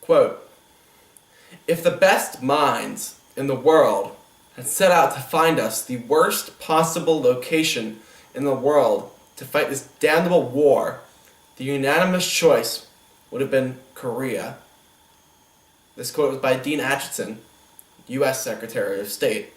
Quote, "If the best minds in the world had set out to find us the worst possible location in the world to fight this damnable war, the unanimous choice would have been Korea." This quote was by Dean Acheson, U.S. Secretary of State.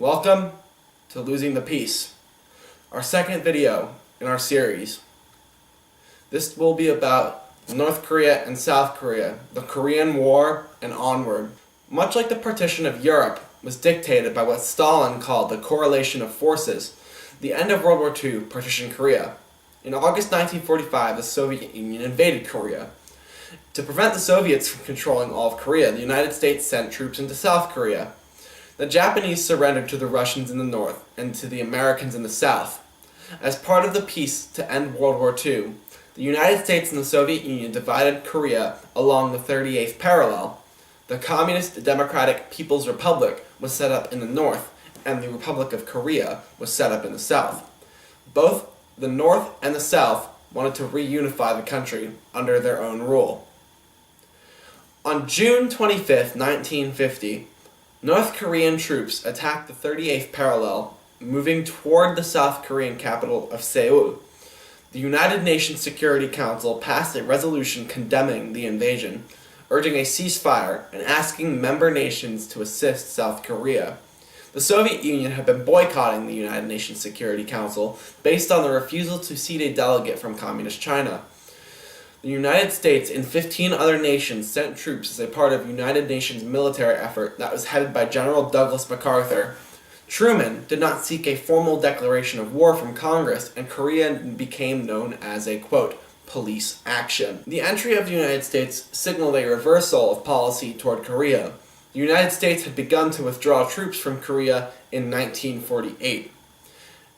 Welcome to Losing the Peace, our second video in our series. This will be about North Korea and South Korea, the Korean War, and onward. Much like the partition of Europe was dictated by what Stalin called the correlation of forces, the end of World War II partitioned Korea. In August 1945, the Soviet Union invaded Korea. To prevent the Soviets from controlling all of Korea, the United States sent troops into South Korea. The Japanese surrendered to the Russians in the north and to the Americans in the south. As part of the peace to end World War II, the United States and the Soviet Union divided Korea along the 38th parallel. The Communist Democratic People's Republic was set up in the north, and the Republic of Korea was set up in the south. Both the north and the south wanted to reunify the country under their own rule. On June 25, 1950, North Korean troops attacked the 38th parallel, moving toward the South Korean capital of Seoul. The United Nations Security Council passed a resolution condemning the invasion, urging a ceasefire and asking member nations to assist South Korea. The Soviet Union had been boycotting the United Nations Security Council based on the refusal to seat a delegate from Communist China. The United States and 15 other nations sent troops as a part of United Nations military effort that was headed by General Douglas MacArthur. Truman did not seek a formal declaration of war from Congress, and Korea became known as a, quote, police action. The entry of the United States signaled a reversal of policy toward Korea. The United States had begun to withdraw troops from Korea in 1948.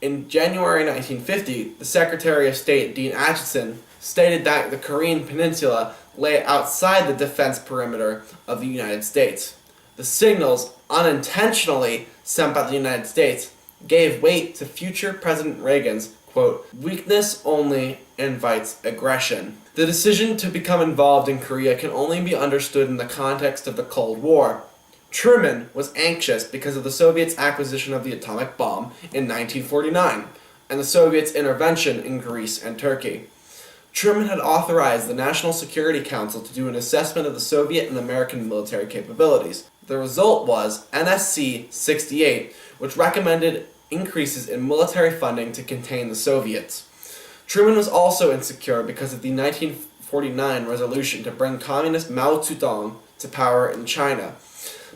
In January 1950, the Secretary of State, Dean Acheson, stated that the Korean Peninsula lay outside the defense perimeter of the United States. The signals, unintentionally sent by the United States, gave weight to future President Reagan's, quote, "weakness only invites aggression." The decision to become involved in Korea can only be understood in the context of the Cold War. Truman was anxious because of the Soviets' acquisition of the atomic bomb in 1949, and the Soviets' intervention in Greece and Turkey. Truman had authorized the National Security Council to do an assessment of the Soviet and American military capabilities. The result was NSC 68, which recommended increases in military funding to contain the Soviets. Truman was also insecure because of the 1949 resolution to bring communist Mao Zedong to power in China.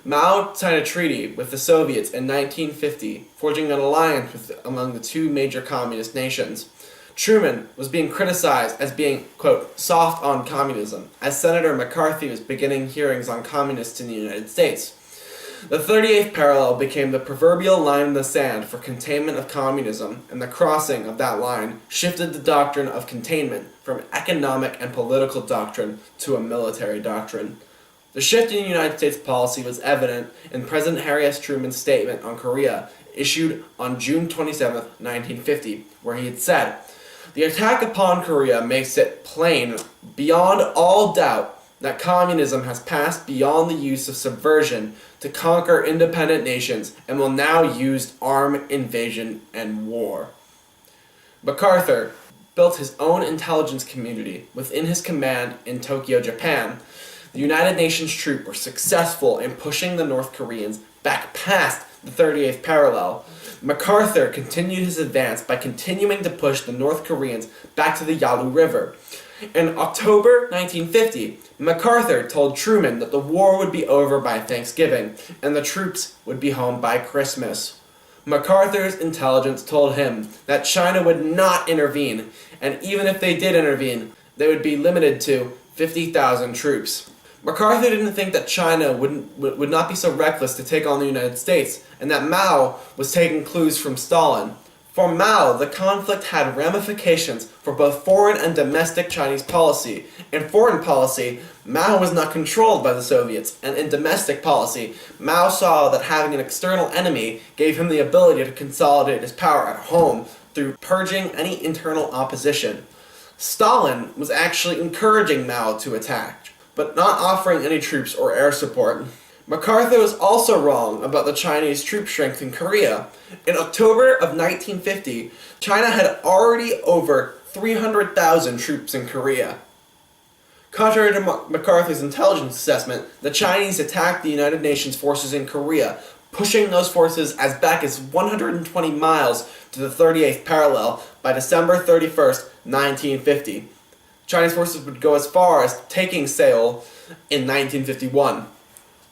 Mao signed a treaty with the Soviets in 1950, forging an alliance among the two major communist nations. Truman was being criticized as being, quote, soft on communism, as Senator McCarthy was beginning hearings on communists in the United States. The 38th parallel became the proverbial line in the sand for containment of communism, and the crossing of that line shifted the doctrine of containment from economic and political doctrine to a military doctrine. The shift in United States policy was evident in President Harry S. Truman's statement on Korea, issued on June 27, 1950, where he had said, "The attack upon Korea makes it plain, beyond all doubt, that communism has passed beyond the use of subversion to conquer independent nations and will now use armed invasion and war." MacArthur built his own intelligence community within his command in Tokyo, Japan. The United Nations troops were successful in pushing the North Koreans back past the 38th parallel. MacArthur continued his advance by continuing to push the North Koreans back to the Yalu River. In October 1950, MacArthur told Truman that the war would be over by Thanksgiving and the troops would be home by Christmas. MacArthur's intelligence told him that China would not intervene, and even if they did intervene, they would be limited to 50,000 troops. MacArthur didn't think that China would not be so reckless to take on the United States, and that Mao was taking clues from Stalin. For Mao, the conflict had ramifications for both foreign and domestic Chinese policy. In foreign policy, Mao was not controlled by the Soviets, and in domestic policy, Mao saw that having an external enemy gave him the ability to consolidate his power at home through purging any internal opposition. Stalin was actually encouraging Mao to attack, but not offering any troops or air support. MacArthur was also wrong about the Chinese troop strength in Korea. In October of 1950, China had already over 300,000 troops in Korea. Contrary to MacArthur's intelligence assessment, the Chinese attacked the United Nations forces in Korea, pushing those forces as back as 120 miles to the 38th parallel by December 31st, 1950. Chinese forces would go as far as taking Seoul in 1951.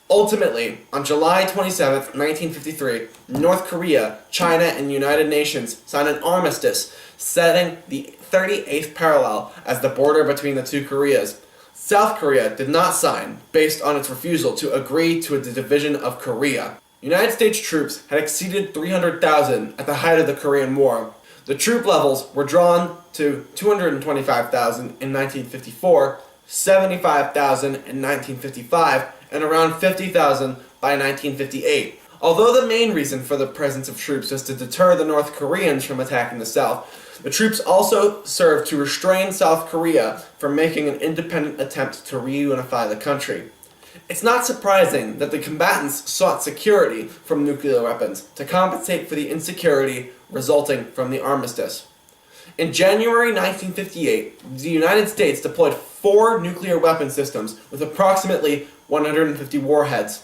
Ultimately, on July 27, 1953, North Korea, China, and the United Nations signed an armistice, setting the 38th parallel as the border between the two Koreas. South Korea did not sign, based on its refusal to agree to the division of Korea. United States troops had exceeded 300,000 at the height of the Korean War. The troop levels were drawn to 225,000 in 1954, 75,000 in 1955, and around 50,000 by 1958. Although the main reason for the presence of troops was to deter the North Koreans from attacking the South, the troops also served to restrain South Korea from making an independent attempt to reunify the country. It's not surprising that the combatants sought security from nuclear weapons to compensate for the insecurity resulting from the armistice. In January 1958, the United States deployed 4 nuclear weapon systems with approximately 150 warheads.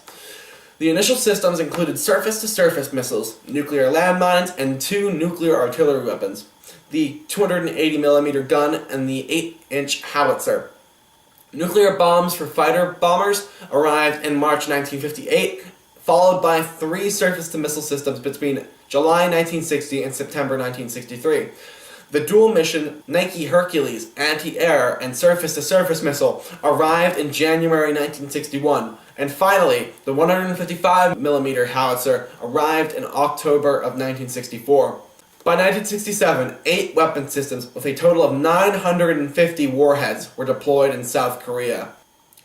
The initial systems included surface-to-surface missiles, nuclear landmines, and 2 nuclear artillery weapons, the 280mm gun and the 8-inch howitzer. Nuclear bombs for fighter bombers arrived in March 1958, followed by 3 surface-to-missile systems between July 1960 and September 1963. The dual-mission Nike Hercules anti-air and surface-to-surface missile arrived in January 1961, and finally, the 155mm howitzer arrived in October of 1964. By 1967, 8 weapon systems with a total of 950 warheads were deployed in South Korea.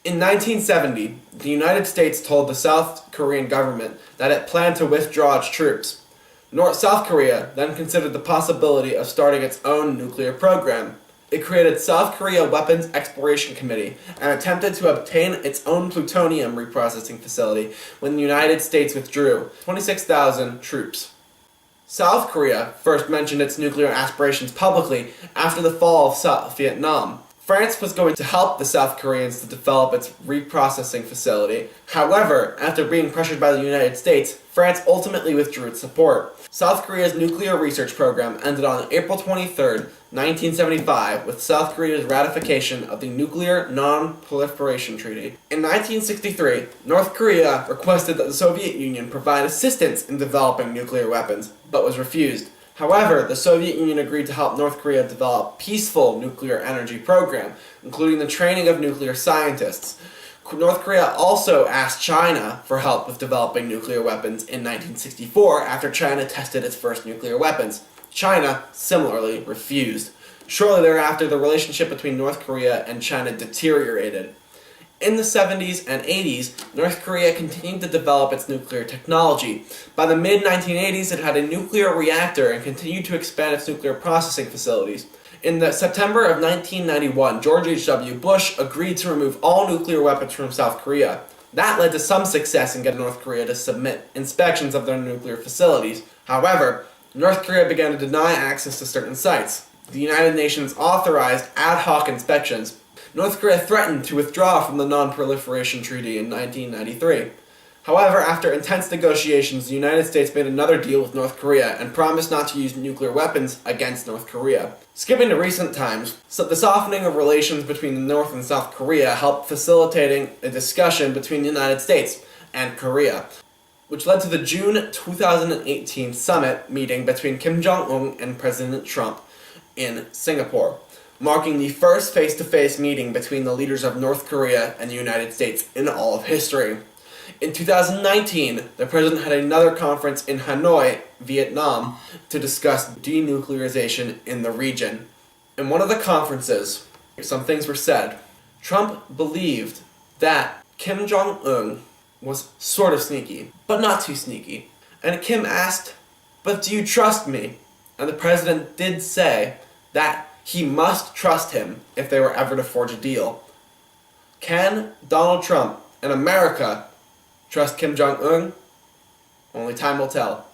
In 1970, the United States told the South Korean government that it planned to withdraw its troops. South Korea then considered the possibility of starting its own nuclear program. It created South Korea Weapons Exploration Committee and attempted to obtain its own plutonium reprocessing facility when the United States withdrew 26,000 troops. South Korea first mentioned its nuclear aspirations publicly after the fall of South Vietnam. France was going to help the South Koreans to develop its reprocessing facility. However, after being pressured by the United States, France ultimately withdrew its support. South Korea's nuclear research program ended on April 23, 1975, with South Korea's ratification of the Nuclear Non-Proliferation Treaty. In 1963, North Korea requested that the Soviet Union provide assistance in developing nuclear weapons, but was refused. However, the Soviet Union agreed to help North Korea develop a peaceful nuclear energy program, including the training of nuclear scientists. North Korea also asked China for help with developing nuclear weapons in 1964 after China tested its first nuclear weapons. China, similarly, refused. Shortly thereafter, the relationship between North Korea and China deteriorated. In the 70s and 80s, North Korea continued to develop its nuclear technology. By the mid-1980s, it had a nuclear reactor and continued to expand its nuclear processing facilities. In the September of 1991, George H.W. Bush agreed to remove all nuclear weapons from South Korea. That led to some success in getting North Korea to submit inspections of their nuclear facilities. However, North Korea began to deny access to certain sites. The United Nations authorized ad hoc inspections. North Korea threatened to withdraw from the Non-Proliferation Treaty in 1993. However, after intense negotiations, the United States made another deal with North Korea and promised not to use nuclear weapons against North Korea. Skipping to recent times, the softening of relations between North and South Korea helped facilitating a discussion between the United States and Korea, which led to the June 2018 summit meeting between Kim Jong-un and President Trump in Singapore, marking the first face-to-face meeting between the leaders of North Korea and the United States in all of history. In 2019, the president had another conference in Hanoi, Vietnam, to discuss denuclearization in the region. In one of the conferences, some things were said. Trump believed that Kim Jong-un was sort of sneaky, but not too sneaky. And Kim asked, "But do you trust me?" And the president did say that he must trust him if they were ever to forge a deal. Can Donald Trump and America trust Kim Jong-un? Only time will tell.